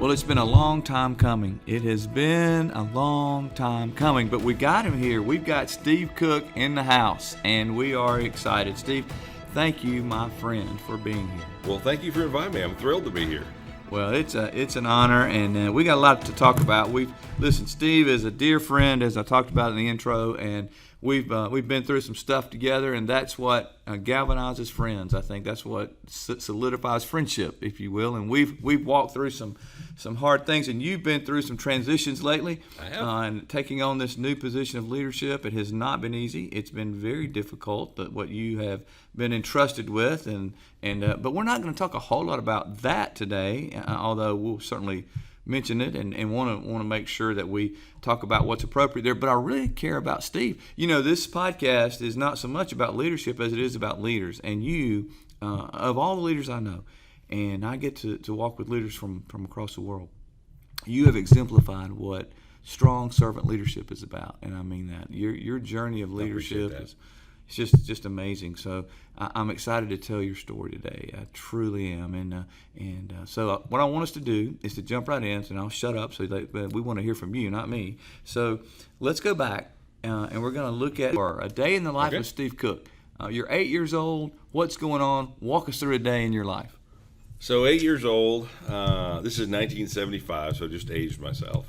Well, it's been a long time coming. It has been a long time coming, but we got him here. We've got Steve Cook in the house, and we are excited. Steve, thank you, my friend, for being here. Well, thank you for inviting me. I'm thrilled to be here. Well, it's an honor, and we got a lot to talk about. Listen, Steve is a dear friend, as I talked about in the intro, and we've been through some stuff together, and that's what galvanizes friends. I think that's what solidifies friendship, if you will. And we've walked through some hard things, and you've been through some transitions lately. I have. And taking on this new position of leadership, it has not been easy. It's been very difficult, but what you have been entrusted with, but we're not going to talk a whole lot about that today, although we'll certainly mention it and want to make sure that we talk about what's appropriate there. But I really care about Steve. You know, this podcast is not so much about leadership as it is about leaders. And you, of all the leaders I know, and I get to walk with leaders from across the world, you have exemplified what strong servant leadership is about. And I mean that. Your journey of leadership is just amazing. So I'm excited to tell your story today. I truly am. So what I want us to do is to jump right in, and I'll shut up so that we want to hear from you, not me. So let's go back, and we're going to look at a day in the life of Steve Cook. You're 8 years old. What's going on? Walk us through a day in your life. So 8 years old. This is 1975, so I just aged myself.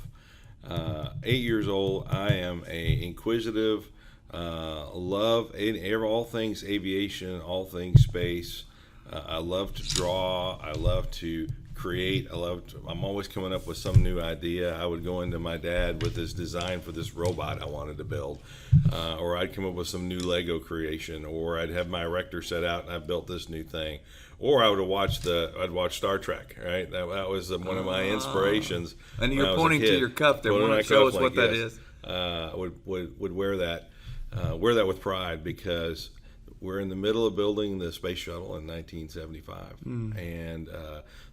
8 years old. I am a inquisitive, love all things aviation, all things space. I love to draw. I love to create. I'm always coming up with some new idea. I would go into my dad with this design for this robot I wanted to build, or I'd come up with some new Lego creation, or I'd have my erector set out and I built this new thing, or I'd watch Star Trek. Right, that was one of my inspirations. And you're pointing to your cup there. Want to show us what that is? Would wear that. Wear that with pride, because we're in the middle of building the space shuttle in 1975, and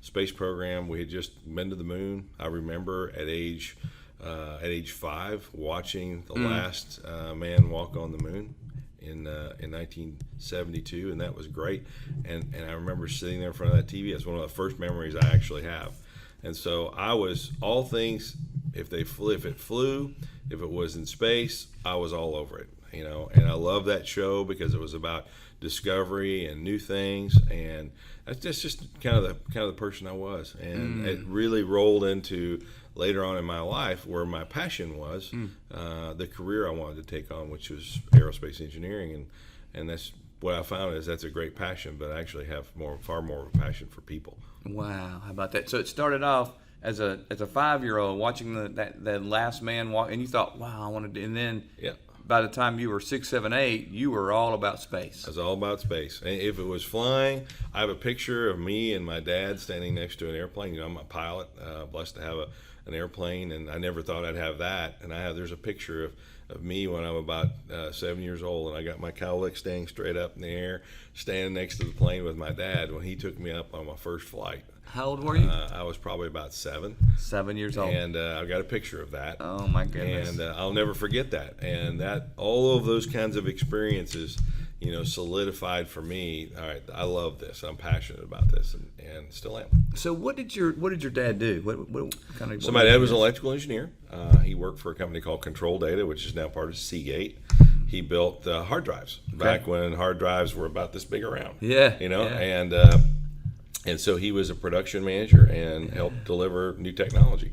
space program. We had just been to the moon. I remember at age 5 watching the last man walk on the moon in 1972, and that was great. And I remember sitting there in front of that TV. That's one of the first memories I actually have. And so I was all things. If it flew, if it was in space, I was all over it. And I love that show because it was about discovery and new things, and that's just kind of the person I was. And it really rolled into later on in my life where my passion was, the career I wanted to take on, which was aerospace engineering, and that's what I found is that's a great passion, but I actually have far more of a passion for people. Wow, how about that? So it started off as a 5-year-old watching that last man walk, and you thought, wow, I wanted to, and then by the time you were 6, 7, 8, you were all about space. I was all about space. And if it was flying, I have a picture of me and my dad standing next to an airplane. I'm a pilot, blessed to have an airplane, and I never thought I'd have that. And there's a picture of me when I'm about 7 years old, and I got my cowlick staying straight up in the air, standing next to the plane with my dad when he took me up on my first flight. How old were you? I was probably about 7. 7 years old. And I've got a picture of that. Oh, my goodness. And I'll never forget that. And all of those kinds of experiences, solidified for me. All right, I love this. I'm passionate about this, and still am. So what did your dad do? What kind of? So my dad was an electrical engineer. He worked for a company called Control Data, which is now part of Seagate. He built hard drives back when hard drives were about this big around. Yeah. And so he was a production manager and helped deliver new technology.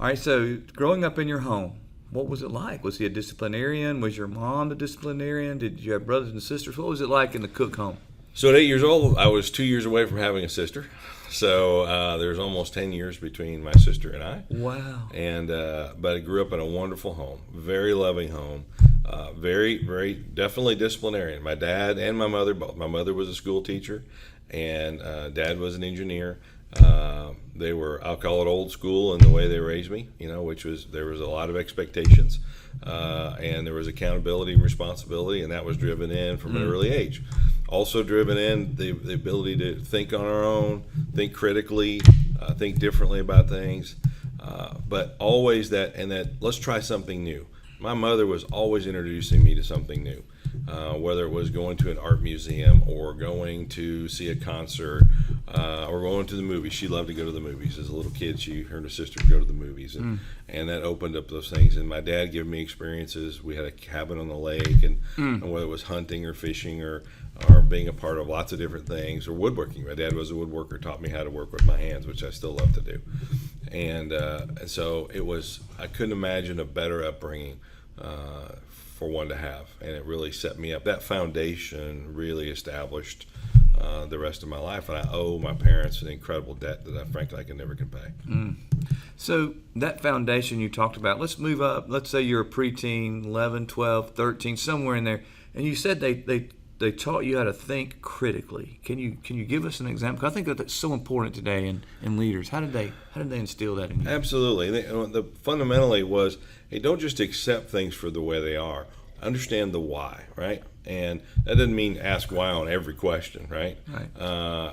All right, so growing up in your home, what was it like? Was he a disciplinarian? Was your mom a disciplinarian? Did you have brothers and sisters? What was it like in the Cook home? So at 8 years old, I was 2 years away from having a sister. So there's almost 10 years between my sister and I. Wow. And but I grew up in a wonderful home, very loving home, very, very definitely disciplinarian. My dad and my mother, both. My mother was a school teacher, and Dad was an engineer. They were, I'll call it old school in the way they raised me, which was, there was a lot of expectations, and there was accountability and responsibility, and that was driven in from an early age. Also driven in the ability to think on our own, think critically, think differently about things, but always that let's try something new. My mother was always introducing me to something new. whether it was going to an art museum or going to see a concert or going to the movies. She loved to go to the movies. As a little kid, her and her sister would go to the movies, and that opened up those things. And my dad gave me experiences. We had a cabin on the lake, and whether it was hunting or fishing or being a part of lots of different things, or woodworking. My dad was a woodworker, taught me how to work with my hands, which I still love to do. And so I couldn't imagine a better upbringing for one to have. And it really set me up. That foundation really established the rest of my life. And I owe my parents an incredible debt that frankly I can never repay. So that foundation you talked about, let's move up. Let's say you're a preteen, 11, 12, 13, somewhere in there. And you said they taught you how to think critically. Can you give us an example? 'Cause I think that's so important today in leaders. How did they instill that in you? Absolutely. The fundamentally was, hey, don't just accept things for the way they are. Understand the why, right? And that doesn't mean ask why on every question, right? Right.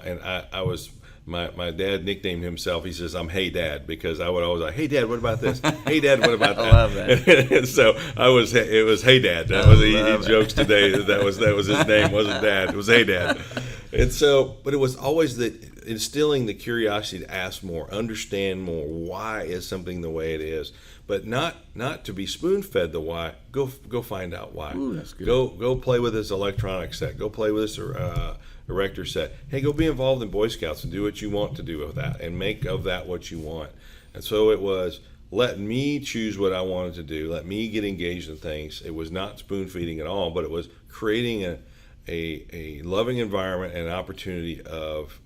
And I was. My dad nicknamed himself, he says, I'm Hey Dad, because I would always like, hey Dad, what about this? Hey Dad, what about that? I love that. And so it was Hey Dad. He jokes today that was his name, wasn't Dad. It was Hey Dad. And so, but it was always instilling the curiosity to ask more, understand more. Why is something the way it is? But not to be spoon-fed the why. Go find out why. Ooh, that's good. Go play with this electronic set. Go play with this erector set. Hey, go be involved in Boy Scouts and do what you want to do with that, and make of that what you want. And so it was, let me choose what I wanted to do. Let me get engaged in things. It was not spoon-feeding at all, but it was creating a loving environment and an opportunity of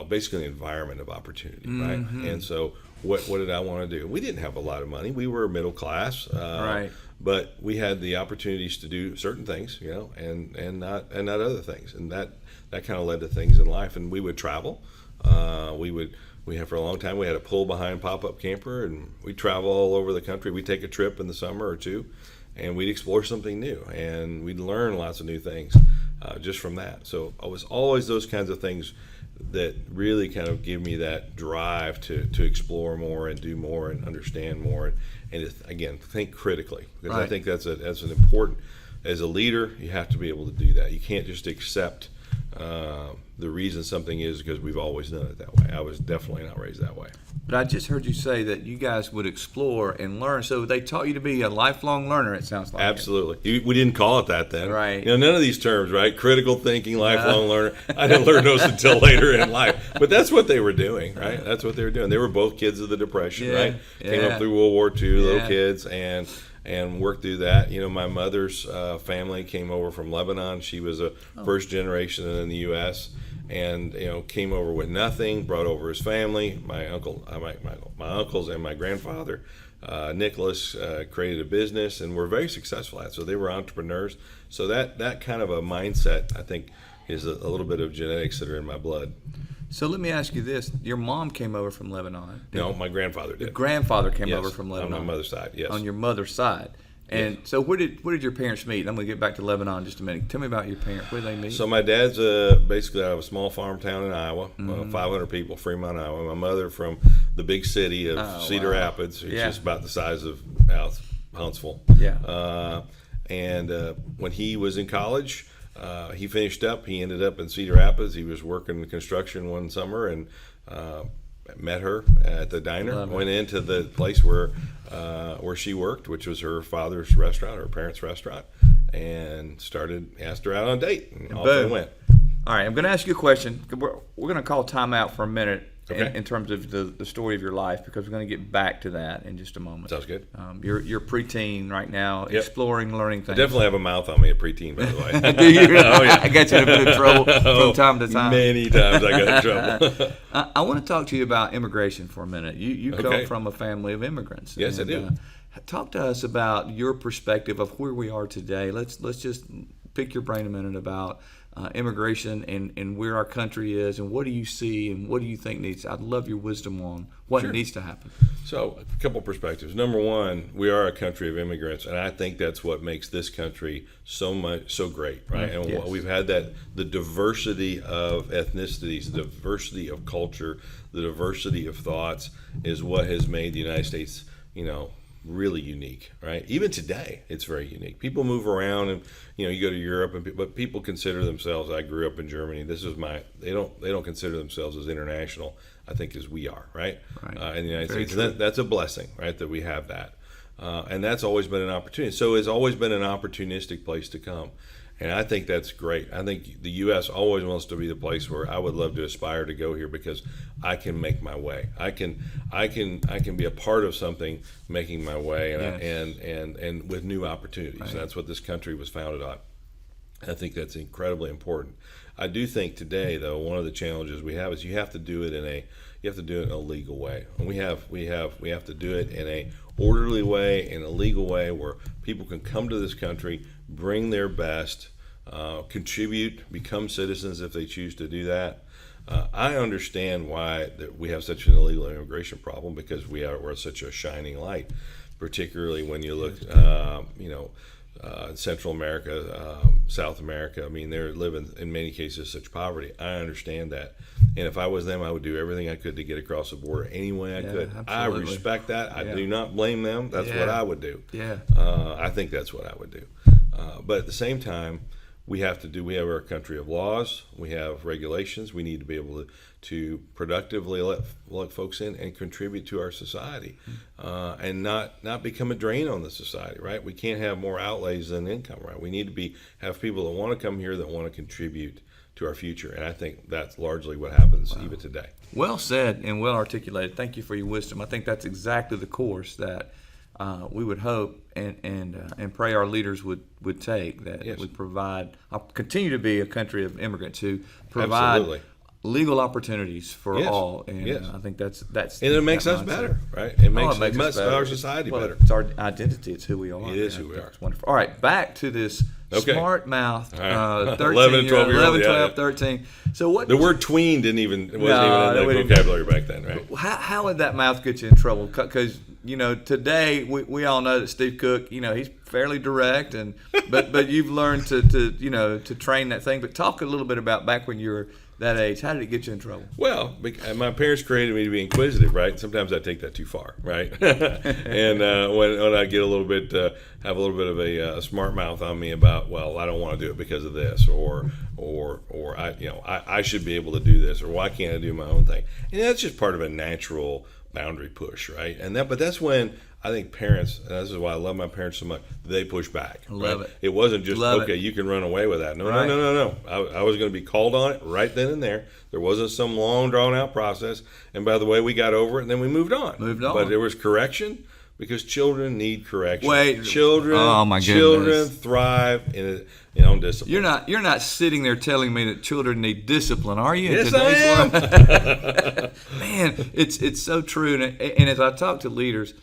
basically an environment of opportunity, right? And so what did I want to do? We didn't have a lot of money. We were middle class, right? But we had the opportunities to do certain things, and not other things, and that kind of led to things in life. And we would travel. We had for a long time. We had a pull behind pop-up camper, and we'd travel all over the country. We'd take a trip in the summer or two, and we'd explore something new, and we'd learn lots of new things just from that. So it was always those kinds of things that really kind of give me that drive to explore more and do more and understand more and again, think critically, because right. I think that's an important, as a leader, you have to be able to do that. You can't just accept the reason something is because we've always done it that way. I was definitely not raised that way. But I just heard you say that you guys would explore and learn. So they taught you to be a lifelong learner, it sounds like. Absolutely. We didn't call it that then. Right. None of these terms, right? Critical thinking, lifelong learner. I didn't learn those until later in life. But that's what they were doing, right? That's what they were doing. They were both kids of the Depression, right? Came up through World War II, little kids, and worked through that. My mother's family came over from Lebanon. She was a first generation in the U.S., and came over with nothing, brought over his family. My uncles and my grandfather, Nicholas, created a business and were very successful at it. So they were entrepreneurs. So that kind of a mindset, I think, is a little bit of genetics that are in my blood. So let me ask you this. Your mom came over from Lebanon. No, my grandfather did. Your grandfather came Yes, over from Lebanon. on my mother's side, yes. On your mother's side. And yes. so where did your parents meet? I'm going to get back to Lebanon in just a minute. Tell me about your parents. Where did they meet? So my dad's basically out of a small farm town in Iowa, 500 people, Fremont, Iowa. My mother from the big city of Cedar Rapids, which is about the size of Huntsville. Yeah. And when he was in college, he finished up. He ended up in Cedar Rapids. He was working construction one summer and met her at the diner. Went into the place where she worked, which was her father's restaurant, her parents' restaurant, and asked her out on a date, and off they went. All right, I'm going to ask you a question. We're going to call time out for a minute Okay. in terms of the story of your life, because we're going to get back to that in just a moment. Sounds good. You're preteen right now, Yep. exploring, learning things. I definitely have a mouth on me at preteen, by the way. Do you? Oh, yeah. I got you in a bit of trouble from time to time. Many times I got in trouble. I want to talk to you about immigration for a minute. You come Okay. from a family of immigrants. Yes, I do. Talk to us about your perspective of where we are today. Let's just pick your brain a minute about immigration and where our country is, and what do you see and what do you think needs. I'd love your wisdom on what Sure. needs to happen. So, a couple perspectives. Number one, we are a country of immigrants, and I think that's what makes this country so great, right? And Yes. we've had the diversity of ethnicities, the diversity of culture, the diversity of thoughts is what has made the United States, really unique, right? Even today, it's very unique. People move around, and you go to Europe, but people consider themselves. I grew up in Germany. They don't consider themselves as international, I think, as we are, right? In the United States, that's a blessing, right? That we have that, and that's always been an opportunity. So it's always been an opportunistic place to come. And I think that's great. I think the U.S. always wants to be the place where I would love to aspire to go here, because I can make my way. I can be a part of something making my way, and with new opportunities. Right. That's what this country was founded on. I think that's incredibly important. I do think today, though, one of the challenges we have is you have to do it in a legal way, and we have to do it in a orderly way, in a legal way, where people can come to this country, bring their best, contribute, become citizens if they choose to do that. I understand why that we have such an illegal immigration problem, because we're such a shining light, particularly when you look, Central America, South America. I mean, they're living in many cases such poverty. I understand that, and if I was them, I would do everything I could to get across the border any way I could. Absolutely. I respect that. I do not blame them. That's what I would do. I think that's what I would do. But at the same time, we have our country of laws, we have regulations. We need to be able to productively let folks in and contribute to our society, and not become a drain on the society, right? We can't have more outlays than income, right? We need to have people that want to come here, that want to contribute to our future, and I think that's largely what happens even today. Well said and well articulated. Thank you for your wisdom. I think that's exactly the course that we would hope and pray our leaders would take, that would provide, continue to be a country of immigrants who provide legal opportunities for all, and I think that's and it makes us better, right? It makes our society better. It's our identity. It's who we are. It is who we are. It's wonderful. All right, back to this smart mouth, 13, 11, 12, 13. So what? The word tween wasn't even in the vocabulary back then, right? How would that mouth get you in trouble? Because today we all know that Steve Cook, he's fairly direct, but you've learned to train that thing. But talk a little bit about back when you were that age. How did it get you in trouble? Well, my parents created me to be inquisitive, right? Sometimes I take that too far, right? And when I get a little bit, have a little bit of a smart mouth on me about, well, I don't want to do it because of this, or I should be able to do this, or why can't I do my own thing? And that's just part of a natural boundary push, right? But that's when I think parents, and this is why I love my parents so much, they push back. Love right? it. It wasn't just, you can run away with that. No. I was going to be called on it right then and there. There wasn't some long, drawn-out process. And by the way, we got over it, and then we moved on. But there was correction, because children need correction. Children thrive in discipline. You're not sitting there telling me that children need discipline, are you? Yes, I am. Man, it's so true. And as I talk to leaders,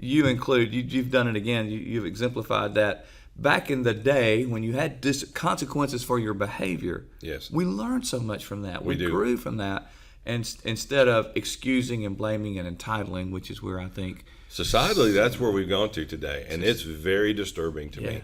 you include, you've done it again. You've exemplified that. Back in the day, when you had consequences for your behavior, we learned so much from that. We grew from that, and instead of excusing and blaming and entitling, which is where I think societally that's where we've gone to today, and it's very disturbing to me.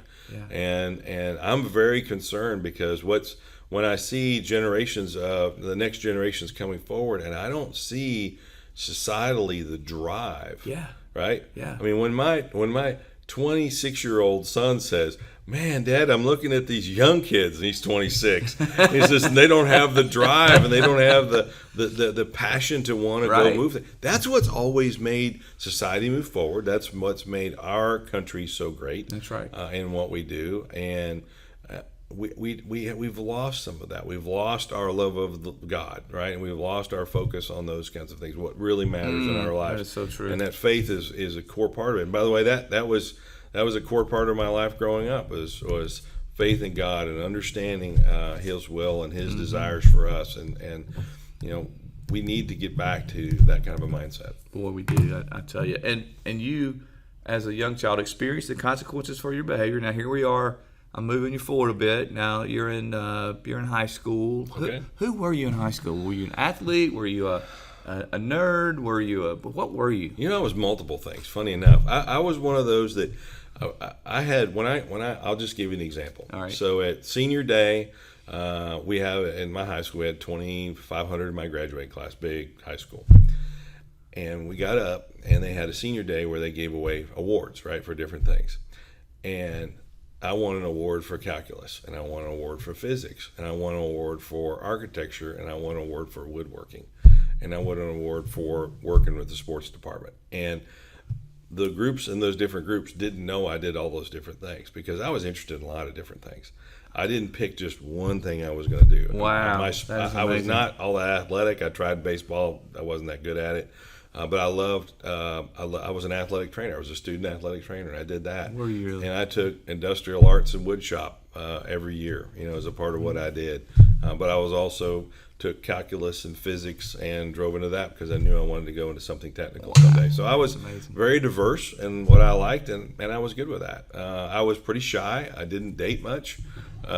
And I'm very concerned, because when I see the next generations coming forward, and I don't see societally the drive. Right? Yeah. I mean, when my 26-year-old son says, "Man, Dad, I'm looking at these young kids," and he's 26. He says they don't have the drive, and they don't have the passion to want to go move. That's what's always made society move forward. That's what's made our country so great. That's right. In what we do, and we've lost some of that. We've lost our love of God, right? And we've lost our focus on those kinds of things, what really matters in our lives. That is so true. And that faith is a core part of it. And by the way, that was a core part of my life growing up, was faith in God and understanding His will and His desires for us. And we need to get back to that kind of a mindset. Boy, we do, I tell you. And you, as a young child, experienced the consequences for your behavior. Now here we are. I'm moving you forward a bit. Now you're in high school. Okay. Who were you in high school? Were you an athlete? Were you a nerd? Were you what were you? I was multiple things. Funny enough, I was one of those that I had when I I'll just give you an example. All right. So at senior day, in my high school we had 2,500 in my graduating class, big high school. And we got up, and they had a senior day where they gave away awards, right, for different things. And I won an award for calculus, and I won an award for physics, and I won an award for architecture, and I won an award for woodworking, and I won an award for working with the sports department. And the groups in those different groups didn't know I did all those different things because I was interested in a lot of different things. I didn't pick just one thing I was going to do. Wow. I was not all that athletic. I tried baseball. I wasn't that good at it. But I loved, I was an athletic trainer. I was a student athletic trainer, and I did that. Were you really? And I took industrial arts and wood shop every year, as a part of what I did. But I was also took calculus and physics and drove into that because I knew I wanted to go into something technical someday. So I was very diverse in what I liked, and I was good with that. I was pretty shy. I didn't date much. And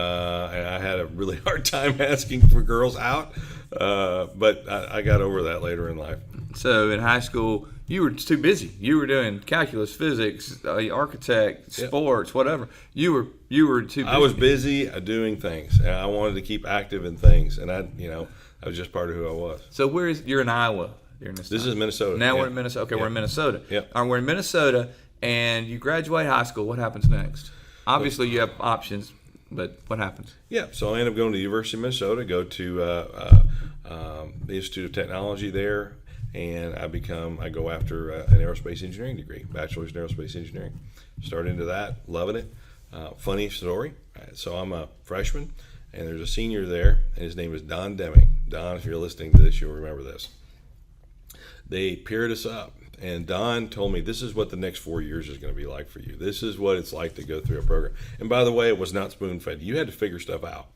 I had a really hard time asking for girls out. But I got over that later in life. So in high school, you were too busy. You were doing calculus, physics, architect, sports, whatever. You were too busy. I was busy doing things, and I wanted to keep active in things, and I was just part of who I was. So you're in Iowa during this time? This is Minnesota. Now we're in Minnesota. Okay, we're in Minnesota. Yep. We're in Minnesota, and you graduate high school. What happens next? Obviously, you have options, but what happens? Yeah, so I ended up going to the University of Minnesota, go to the Institute of Technology there, and I go after an aerospace engineering degree, bachelor's in aerospace engineering. Started into that, loving it. Funny story. So I'm a freshman, and there's a senior there, and his name is Don Deming. Don, if you're listening to this, you'll remember this. They paired us up, and Don told me, this is what the next 4 years is going to be like for you. This is what it's like to go through a program. And by the way, it was not spoon-fed. You had to figure stuff out.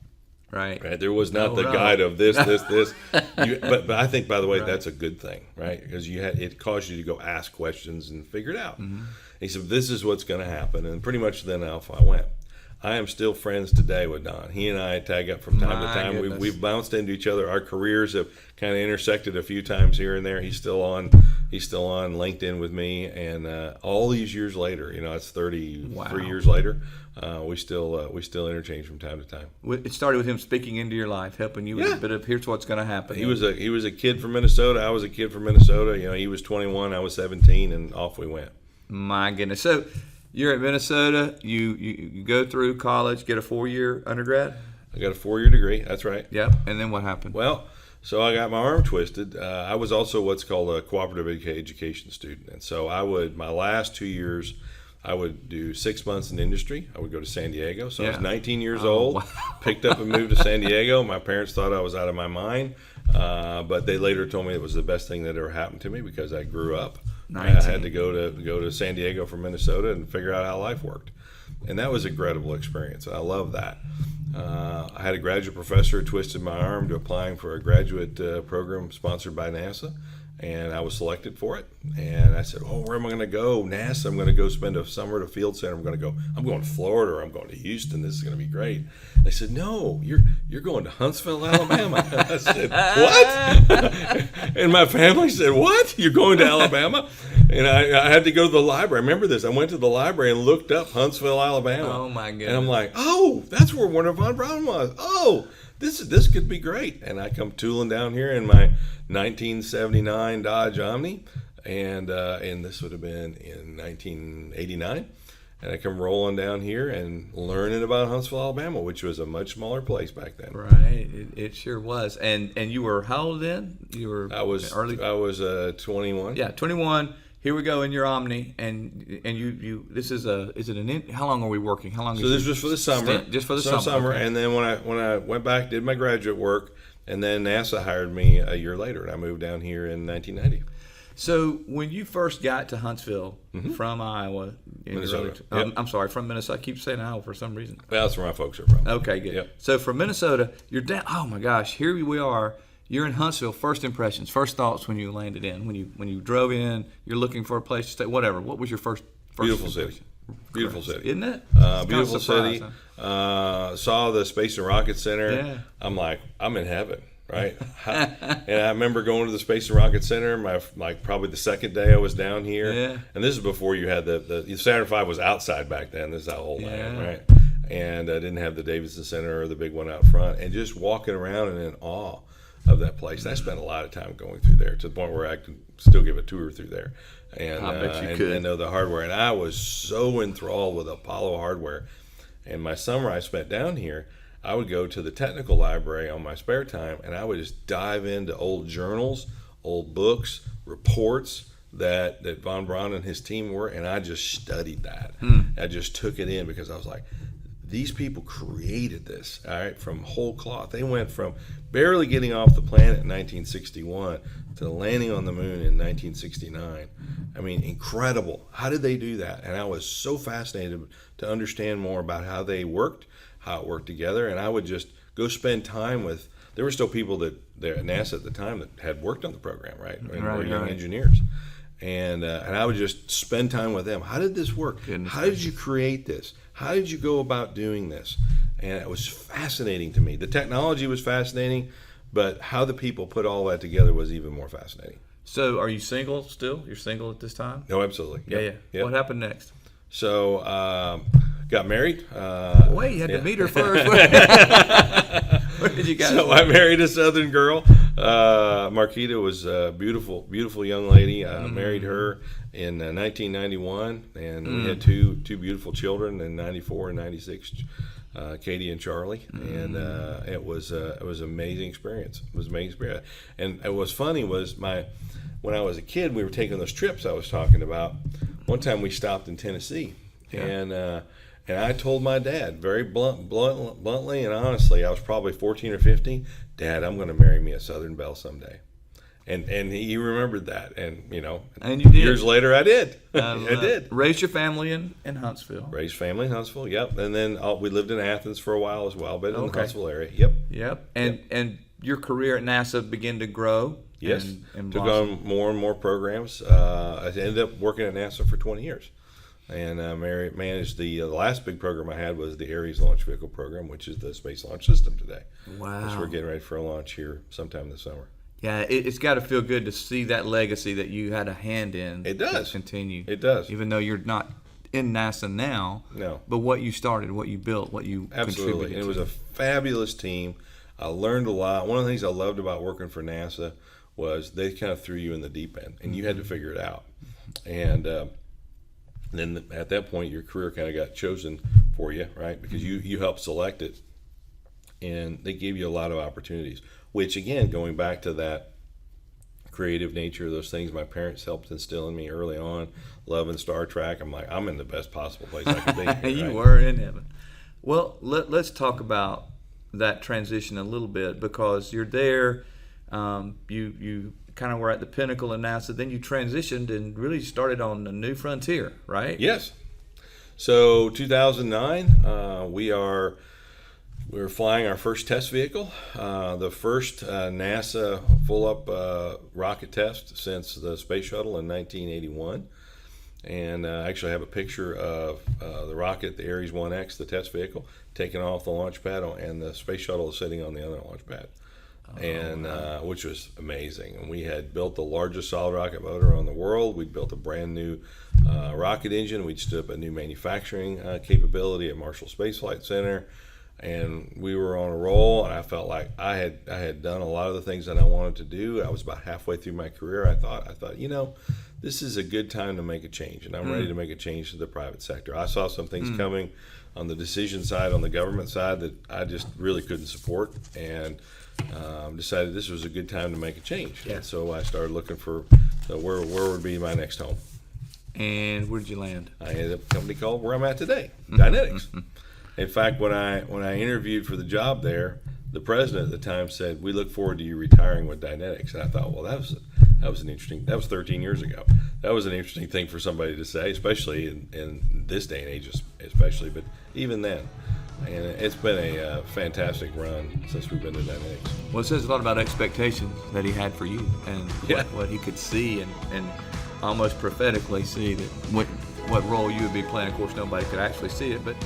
Right. There was not the guide of this. But I think, by the way, that's a good thing, right? Because it caused you to go ask questions and figure it out. Mm-hmm. He said, this is what's going to happen. And pretty much then off I went. I am still friends today with Don. He and I tag up from time to time. We've bounced into each other. Our careers have kind of intersected a few times here and there. He's still on LinkedIn with me, and all these years later, it's 33 years later. We still interchange from time to time. It started with him speaking into your life, helping you with a bit of here's what's going to happen. He was a kid from Minnesota. I was a kid from Minnesota. He was 21. I was 17, and off we went. My goodness. So you're at Minnesota. You go through college, get a 4-year undergrad. I got a 4-year degree. That's right. Yep. And then what happened? Well, so I got my arm twisted. I was also what's called a cooperative education student, and so my last 2 years, I would do 6 months in industry. I would go to San Diego. So I was 19 years old, wow. Picked up and moved to San Diego. My parents thought I was out of my mind, but they later told me it was the best thing that ever happened to me because I grew up. 19. I had to go to San Diego from Minnesota and figure out how life worked. And that was a incredible experience. I love that. I had a graduate professor who twisted my arm to applying for a graduate program sponsored by NASA. And I was selected for it. And I said, where am I going to go? NASA, I'm going to go spend a summer at a field center. I'm going to Florida, or I'm going to Houston. This is going to be great. They said, no, you're going to Huntsville, Alabama. I said, what? And my family said, what? You're going to Alabama? And I had to go to the library. I remember this. I went to the library and looked up Huntsville, Alabama. Oh, my goodness. And I'm like, that's where Werner von Braun was. This could be great. And I come tooling down here in my 1979 Dodge Omni, and this would have been in 1989. And I come rolling down here and learning about Huntsville, Alabama, which was a much smaller place back then. Right, it sure was. And you were how old then? I was 21. Yeah, 21. Here we go in your Omni, and you. This is how long are we working? How long? So this was for the summer, just for the summer. Okay. And then when I went back, did my graduate work, and then NASA hired me a year later, and I moved down here in 1990. So when you first got to Huntsville from Iowa, Minnesota, I'm sorry, from Minnesota. I keep saying Iowa for some reason. Well, that's where my folks are from. Okay, good. Yep. So from Minnesota, you're down. Oh my gosh, here we are. You're in Huntsville. First impressions, first thoughts when you landed in, when you drove in. You're looking for a place to stay. Whatever. What was your first Beautiful impression? city. Beautiful city. Isn't it? Beautiful city. Huh? Saw the Space and Rocket Center. Yeah. I'm like, I'm in heaven, right? And I remember going to the Space and Rocket Center. Probably the second day I was down here. Yeah. And this is before you had the Saturn V was outside back then. This is how old I am, right? And I didn't have the Davidson Center or the big one out front. And just walking around and in awe that place. And I spent a lot of time going through there to the point where I can still give a tour through there. And I bet you could. And know the hardware. And I was so enthralled with Apollo hardware. And my summer I spent down here, I would go to the technical library on my spare time, and I would just dive into old journals, old books, reports that Von Braun and his team were, and I just studied that. I just took it in because I was like, these people created this, all right, from whole cloth. They went from barely getting off the planet in 1961 to landing on the moon in 1969. I mean, incredible. How did they do that? And I was so fascinated to understand more about how they worked, how it worked together, and I would just go spend time with. There were still people that at NASA at the time that had worked on the program, right? And were young engineers. And I would just spend time with them. How did this work? How did you create this? How did you go about doing this? And it was fascinating to me. The technology was fascinating, but how the people put all that together was even more fascinating. So are you single still? You're single at this time? No, absolutely. Yeah. What happened next? So got married. Wait, you had to meet her first. Where did you guys? So I married a Southern girl. Marquita was a beautiful, beautiful young lady. Married her in 1991, and we had two beautiful children in 94 and 96, Katie and Charlie. And it was an amazing experience. It was an amazing experience. And what was funny was when I was a kid, we were taking those trips I was talking about. One time we stopped in Tennessee, and I told my dad very bluntly and honestly, I was probably 14 or 15, Dad, I'm going to marry me a Southern belle someday. And he remembered that. And, and you did. Years later, I did. I did. Raised your family in Huntsville. Raised family in Huntsville, yep. And then we lived in Athens for a while as well, but in the Huntsville area, Yep. And your career at NASA began to grow. Yes. And took on more and more programs. I ended up working at NASA for 20 years. And managed the last big program I had was the Ares Launch Vehicle program, which is the Space Launch System today. Wow. Which we're getting ready for a launch here sometime this summer. Yeah, it's got to feel good to see that legacy that you had a hand in. It does. Continue. It does. Even though you're not in NASA now. No. But what you started, what you built, what you Absolutely. contributed And it was to. a fabulous team. I learned a lot. One of the things I loved about working for NASA was they kind of threw you in the deep end, and you had to figure it out. And then at that point, your career kind of got chosen for you, right? Because you helped select it, and they gave you a lot of opportunities. Which, again, going back to that creative nature of those things my parents helped instill in me early on, loving Star Trek, I'm like, I'm in the best possible place I could be. You right? were in heaven. Well, let's talk about that transition a little bit, because you're there, you kind of were at the pinnacle of NASA, then you transitioned and really started on a new frontier, right? Yes. So 2009, we were flying our first test vehicle, the first NASA full-up rocket test since the space shuttle in 1981. And I actually have a picture of the rocket, the Ares 1X, the test vehicle, taken off the launch pad, and the space shuttle is sitting on the other launch pad. Which was amazing. And we had built the largest solid rocket motor on the world. We'd built a brand new rocket engine. We'd stood up a new manufacturing capability at Marshall Space Flight Center. And we were on a roll, and I felt like I had done a lot of the things that I wanted to do. I was about halfway through my career. I thought, this is a good time to make a change, and I'm ready to make a change to the private sector. I saw some things coming on the decision side, on the government side, that I just really couldn't support, and decided this was a good time to make a change. Yeah. And so I started looking for where would be my next home. And where did you land? I ended up at a company called where I'm at today, Dynetics. In fact, when I interviewed for the job there, the president at the time said, "We look forward to you retiring with Dynetics." And I thought, well, that was an interesting. That was 13 years ago. That was an interesting thing for somebody to say, especially in this day and age, especially. But even then, and it's been a fantastic run since we've been to Dynetics. Well, it says a lot about expectations that he had for you, and what he could see, and almost prophetically see that what role you would be playing. Of course, nobody could actually see it, but